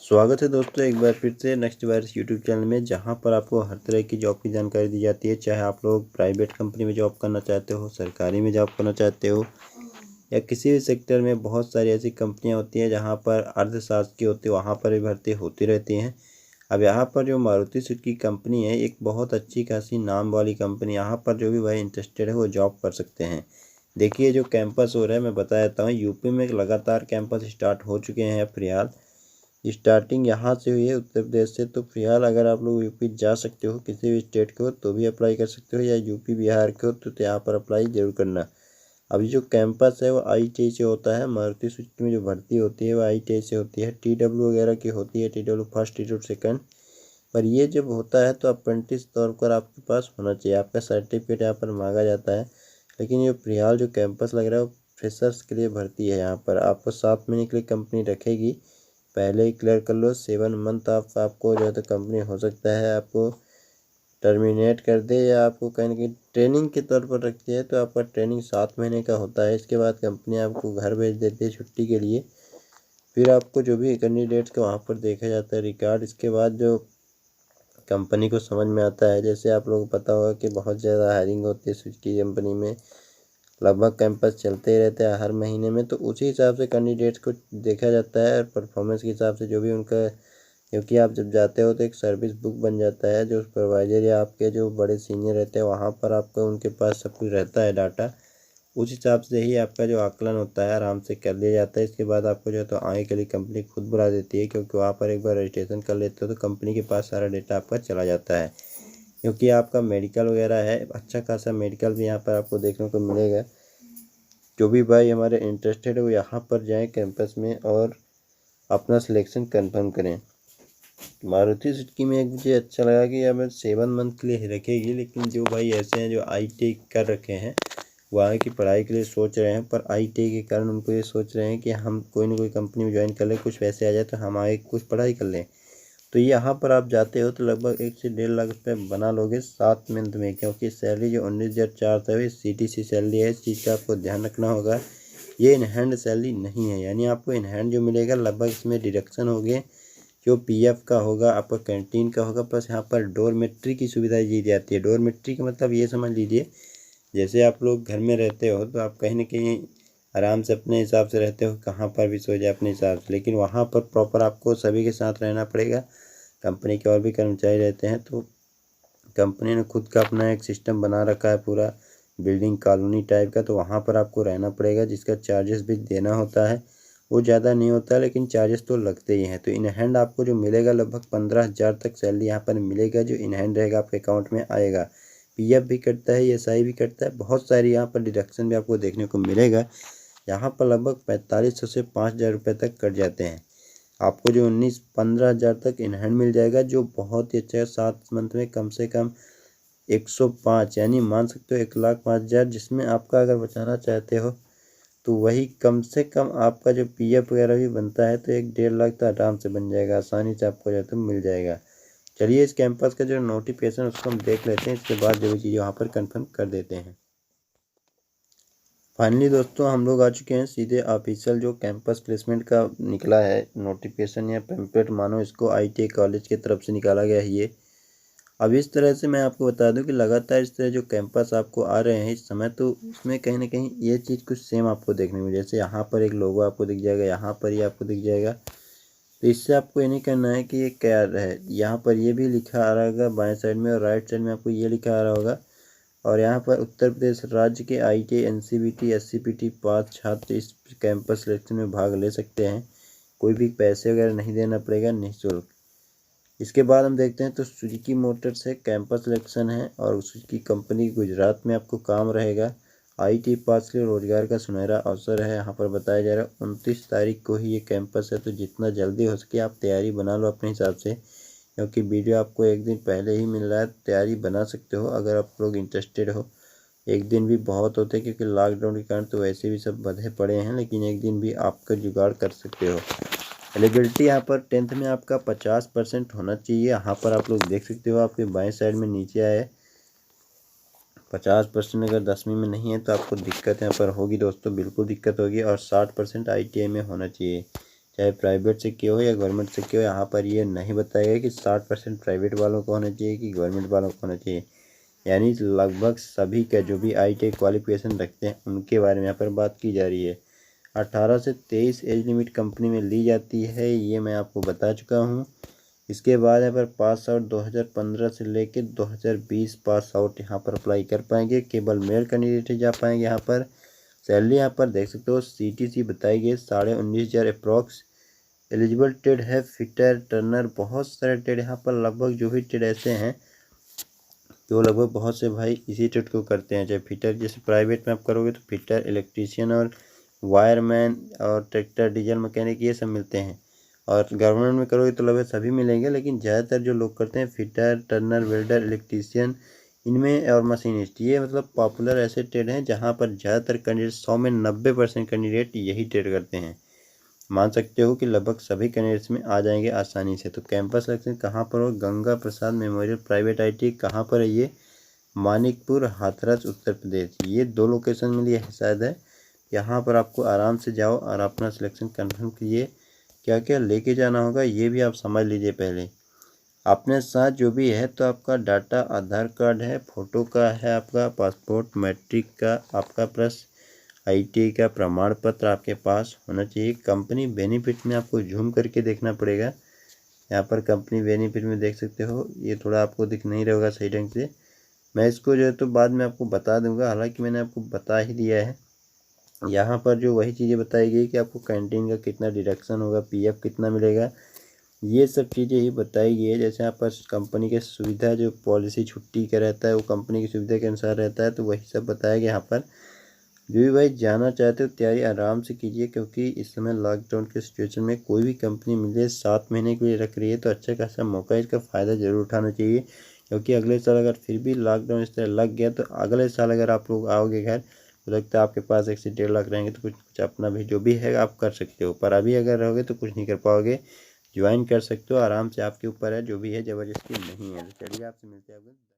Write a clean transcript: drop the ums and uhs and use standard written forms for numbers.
स्वागत है दोस्तों एक बार फिर से नेक्स्ट वायरस यूट्यूब चैनल में, जहां पर आपको हर तरह की जॉब की जानकारी दी जाती है। चाहे आप लोग प्राइवेट कंपनी में जॉब करना चाहते हो, सरकारी में जॉब करना चाहते हो, या किसी भी सेक्टर में। बहुत सारी ऐसी कंपनियां होती हैं जहां पर अर्थशास्त्र की होती है, वहां पर भी भर्ती होती रहती हैं। अब यहाँ पर जो मारुति सुजुकी कंपनी है, एक बहुत अच्छी खासी नाम वाली कंपनी। यहाँ पर जो भी भाई इंटरेस्टेड है वो जॉब कर सकते हैं। देखिए जो कैंपस हो रहा है मैं बता देता हूँ। यूपी में लगातार कैंपस स्टार्ट हो चुके हैं। फिलहाल स्टार्टिंग यहाँ से हुई है उत्तर प्रदेश से। तो फिलहाल अगर आप लोग यूपी जा सकते हो, किसी भी स्टेट के हो तो भी अप्लाई कर सकते हो, या यूपी बिहार के हो तो यहाँ पर अप्लाई जरूर करना। अभी जो कैंपस है वो ITI से होता है। मारुति सुजुकी में जो भर्ती होती है वो ITI से होती है। TW वगैरह की होती है, TW फर्स्ट, TW सेकंड। पर ये जब होता है तो अप्रेंटिस तौर पर आपके पास होना चाहिए, आपका सर्टिफिकेट यहाँ पर मांगा जाता है। लेकिन ये फिलहाल जो कैंपस लग रहा है वो फ्रेशर्स के लिए भर्ती है। यहाँ पर आपको 7 महीने के लिए कंपनी रखेगी। पहले ही क्लियर कर लो, 7 मंथ आपको जो है तो कंपनी हो सकता है आपको टर्मिनेट कर दे, या आपको कहीं ना कहीं ट्रेनिंग के तौर पर रखती है। तो आपका ट्रेनिंग 7 महीने का होता है। इसके बाद कंपनी आपको घर भेज देती है छुट्टी के लिए। फिर आपको जो भी कैंडिडेट्स का वहाँ पर देखा जाता है रिकॉर्ड। इसके बाद जो कंपनी को समझ में आता है, जैसे आप लोगों को पता होगा कि बहुत ज़्यादा हायरिंग होती है सुजुकी कंपनी में, लगभग कैंपस चलते ही रहते हैं हर महीने में। तो उसी हिसाब से कैंडिडेट्स को देखा जाता है, और परफॉर्मेंस के हिसाब से जो भी उनका, क्योंकि आप जब जाते हो तो एक सर्विस बुक बन जाता है। जो सुपरवाइजर या आपके जो बड़े सीनियर रहते हैं वहाँ पर आपका उनके पास सब कुछ रहता है डाटा। उस हिसाब से ही आपका जो आकलन होता है आराम से कर लिया जाता है। इसके बाद आपको जो है तो आगे के लिए कंपनी खुद बुला देती है, क्योंकि वहाँ पर एक बार रजिस्ट्रेशन कर लेते हो तो कंपनी के पास सारा डेटा आपका चला जाता है। क्योंकि आपका मेडिकल वगैरह है, अच्छा खासा मेडिकल भी यहाँ पर आपको देखने को मिलेगा। जो भी भाई हमारे इंटरेस्टेड है वो यहाँ पर जाएं कैंपस में और अपना सिलेक्शन कंफर्म करें। मारुति सुजुकी में एक मुझे अच्छा लगा कि हमें 7 मंथ के लिए रखेगी। लेकिन जो भाई ऐसे हैं जो ITI कर रखे हैं, वो आगे की पढ़ाई के लिए सोच रहे हैं, पर ITI के कारण उनको ये सोच रहे हैं कि हम कोई ना कोई कंपनी में ज्वाइन कर लें, कुछ पैसे आ जाए तो हम आगे कुछ पढ़ाई कर लें। तो यहाँ पर आप जाते हो तो लगभग 1 से 1.5 लाख रुपये बना लोगे 7 मंथ में। क्योंकि सैलरी जो 19,400 था वो CTC सैलरी है। इस चीज़ का आपको ध्यान रखना होगा। ये इन हैंड सैलरी नहीं है, यानी आपको इन हैंड जो मिलेगा लगभग इसमें डिडक्शन होंगे। जो PF का होगा, आपका कैंटीन का होगा, प्लस यहाँ पर डोरमेट्री की सुविधा दी जाती है। डोरमेट्री का मतलब ये समझ लीजिए, जैसे आप लोग घर में रहते हो तो आप कहीं ना कहीं आराम से अपने हिसाब से रहते हो, कहाँ पर भी सो जाए अपने हिसाब से। लेकिन वहाँ पर प्रॉपर आपको सभी के साथ रहना पड़ेगा। कंपनी के और भी कर्मचारी रहते हैं, तो कंपनी ने खुद का अपना एक सिस्टम बना रखा है पूरा बिल्डिंग कॉलोनी टाइप का। तो वहाँ पर आपको रहना पड़ेगा, जिसका चार्जेस भी देना होता है। वो ज़्यादा नहीं होता है लेकिन चार्जेस तो लगते ही हैं। तो इन हैंड आपको जो मिलेगा लगभग 15,000 तक सैलरी यहाँ पर मिलेगा, जो इन हैंड रहेगा आपके अकाउंट में आएगा। PF भी कटता है, SI भी कटता है, बहुत सारी यहाँ पर डिडक्शन भी आपको देखने को मिलेगा। यहाँ पर लगभग 4500 से 5,000 रुपये तक कट जाते हैं। आपको जो 15,000 तक इन हैंड मिल जाएगा, जो बहुत ही अच्छा है। 7 मंथ में कम से कम 105, यानी मान सकते हो 1,05,000, जिसमें आपका अगर बचाना चाहते हो तो वही कम से कम आपका जो PF वगैरह भी बनता है तो 1-1.5 लाख तो आराम से बन जाएगा, आसानी से आपको जो है तो मिल जाएगा। चलिए इस कैंपस का जो नोटिफिकेशन उसको हम देख लेते हैं, इसके बाद जो भी चीज़ें वहाँ पर कंफर्म कर देते हैं। फाइनली दोस्तों हम लोग आ चुके हैं सीधे ऑफिशियल जो कैंपस प्लेसमेंट का निकला है नोटिफिकेशन या पैम्पलेट, मानो इसको ITI कॉलेज की तरफ से निकाला गया है ये। अब इस तरह से मैं आपको बता दूं कि लगातार इस तरह जो कैंपस आपको आ रहे हैं इस समय, तो उसमें कहीं ना कहीं ये चीज़ कुछ सेम आपको देखने में, जैसे यहाँ पर एक लोगो आपको दिख जाएगा, यहाँ पर ही आपको दिख जाएगा। तो इससे आपको ये नहीं करना है कि ये क्या है। यहाँ पर ये भी लिखा आ रहा होगा बाएं साइड में, और राइट साइड में आपको ये लिखा आ रहा होगा। और यहाँ पर उत्तर प्रदेश राज्य के ITI NCVT SCPT पास छात्र इस कैंपस सिलेक्शन में भाग ले सकते हैं। कोई भी पैसे वगैरह नहीं देना पड़ेगा, निःशुल्क। इसके बाद हम देखते हैं तो सुजुकी मोटर्स से कैंपस सिलेक्शन है, और सुजुकी कंपनी गुजरात में आपको काम रहेगा। ITI पास के लिए रोजगार का सुनहरा अवसर है। यहाँ पर बताया जा रहा है 29 तारीख को ही ये कैंपस है। तो जितना जल्दी हो सके आप तैयारी बना लो अपने हिसाब से, क्योंकि वीडियो आपको एक दिन पहले ही मिल रहा है। तैयारी बना सकते हो अगर आप लोग इंटरेस्टेड हो। एक दिन भी बहुत होते हैं, क्योंकि लॉकडाउन के कारण तो वैसे भी सब बंधे पड़े हैं, लेकिन एक दिन भी आपका जुगाड़ कर सकते हो। एलिजिबिलिटी यहाँ पर 10th में आपका 50% होना चाहिए। यहाँ पर आप लोग देख सकते हो, आपके बाएं साइड में नीचे आए 50%। अगर 10वीं में नहीं है तो आपको दिक्कत यहाँ पर होगी दोस्तों, बिल्कुल दिक्कत होगी। और 60% ITI में होना चाहिए। चाहे प्राइवेट से किया हो या गवर्नमेंट से किया हो। यहाँ पर ये नहीं बताया गया कि 60% प्राइवेट वालों को होना चाहिए कि गवर्नमेंट वालों को होना चाहिए, यानी लगभग सभी का जो भी ITI क्वालिफिकेशन रखते हैं उनके बारे में यहाँ पर बात की जा रही है। 18 से 23 एज लिमिट कंपनी में ली जाती है, ये मैं आपको बता चुका हूँ। इसके बाद यहाँ पर पास आउट 2015 से लेकर 2020 पास आउट यहाँ पर अप्लाई कर पाएंगे। केवल मेल कैंडिडेट ही जा पाएंगे यहाँ पर। सैलरी यहाँ पर देख सकते हो CTC बताई गई 19,500 अप्रॉक्स। एलिजिबल ट्रेड है फिटर, टर्नर, बहुत सारे ट्रेड यहाँ पर लगभग जो भी ट्रेड ऐसे हैं तो लगभग बहुत से भाई इसी ट्रेड को करते हैं। चाहे फिटर जैसे प्राइवेट में आप करोगे तो फिटर, इलेक्ट्रीशियन और वायरमैन और ट्रैक्टर डीजल मैकेनिक ये सब मिलते हैं, और गवर्नमेंट में करोगे तो लगभग सभी मिलेंगे, लेकिन ज़्यादातर जो लोग करते हैं फिटर, टर्नर, वेल्डर, इलेक्ट्रीशियन इनमें और मशीनिस्ट, ये मतलब पॉपुलर ऐसे ट्रेड हैं जहाँ पर ज़्यादातर कैंडिडेट 100 में 90% कैंडिडेट यही ट्रेड करते हैं। मान सकते हो कि लगभग सभी कैंडिडेट्स में आ जाएंगे आसानी से। तो कैंपस सिलेक्शन कहाँ पर हो? Ganga Prasad memorial private ITI कहाँ पर है ये? मानिकपुर, हाथरस, उत्तर प्रदेश। ये 2 लोकेशन में लिए शायद है। यहाँ पर आपको आराम से जाओ और अपना सिलेक्शन कंफर्म कीजिए। क्या क्या लेके जाना होगा ये भी आप समझ लीजिए पहले अपने साथ जो भी है। तो आपका डाटा, आधार कार्ड है, फ़ोटो का है, आपका पासपोर्ट, मैट्रिक का आपका प्लस ITI का प्रमाण पत्र आपके पास होना चाहिए। कंपनी बेनिफिट में आपको झूम करके देखना पड़ेगा। यहाँ पर कंपनी बेनिफिट में देख सकते हो, ये थोड़ा आपको दिख नहीं रहेगा सही ढंग से। मैं इसको जो है तो बाद में आपको बता दूंगा, हालांकि मैंने आपको बता ही दिया है। यहाँ पर जो वही चीज़ें बताई गई कि आपको कैंटीन का कितना डिडक्शन होगा, PF कितना मिलेगा, ये सब चीज़ें ही बताई गई है। जैसे यहाँ पर कंपनी के सुविधा जो पॉलिसी छुट्टी का रहता है वो कंपनी की सुविधा के अनुसार रहता है, तो वही सब बताया गया यहाँ पर। जो भी भाई जाना चाहते हो तैयारी आराम से कीजिए, क्योंकि इस समय लॉकडाउन के सिचुएशन में कोई भी कंपनी मिले 7 महीने के लिए रख रही है तो अच्छा खासा मौका है, इसका फ़ायदा ज़रूर उठाना चाहिए। क्योंकि अगले साल अगर फिर भी लॉकडाउन इस तरह लग गया तो अगले साल अगर आप लोग आओगे घर तो लगता है आपके पास 1 से 1.5 लाख रहेंगे तो कुछ कुछ अपना भी जो भी है आप कर सकते हो। पर अभी अगर रहोगे तो कुछ नहीं कर पाओगे। ज्वाइन कर सकते हो, आराम से आपके ऊपर है, जो भी है ज़बरदस्ती नहीं है। तो चलिए आपसे मिलते हैं।